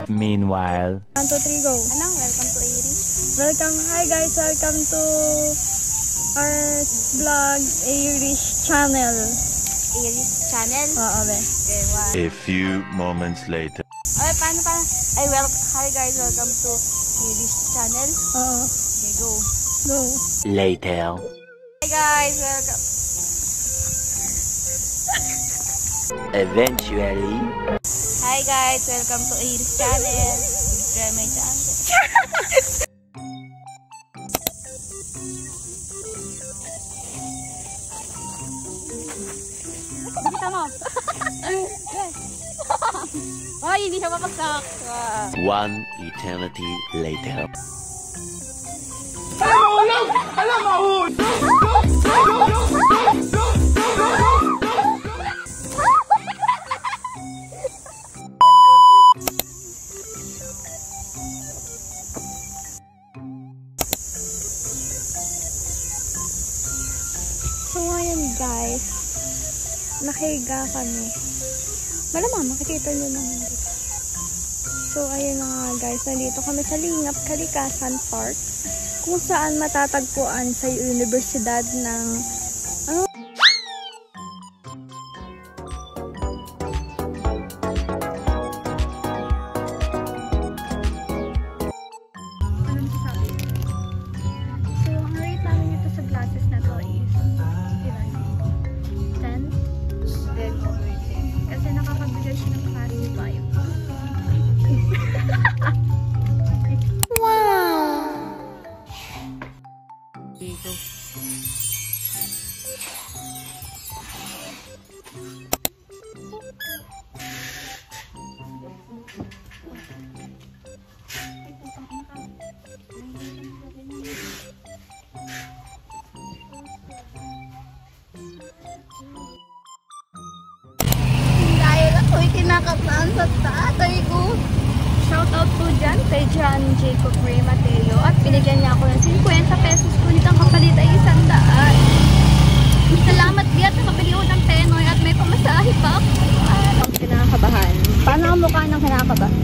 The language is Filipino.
Meanwhile, 1, 2, 3, go. Anong welcome to Iris? Hi guys, welcome to our vlog, Irish channel. Iris channel? Oo, be. Okay, one. a few moments later. Ay, paano? Hi guys, welcome to Iris channel. Oo, Okay, go. go. Later. Hi guys, welcome. Eventually. Hi guys, welcome to Iris channel. Subscribe my channel. Bukita mo. Ay, hindi siya mapagsak. One eternity later. So ngayon guys, nakahiga kami. Malamang makikita nyo naman dito. So ayun na nga guys, nandito kami sa Lingap, Kalikasan Park, kung saan matatagpuan sa Universidad ng Kinakabahan sa tatay ko. shoutout po dyan kay John Jacob Ray Mateo at binigyan niya ako ng 50 pesos po nitang kapalit ay 100. Salamat diyan, nakabili ko ng penoy at may pamasahe pa ako. Ang kinakabahan. Paano ang mukha ng kinakabahan?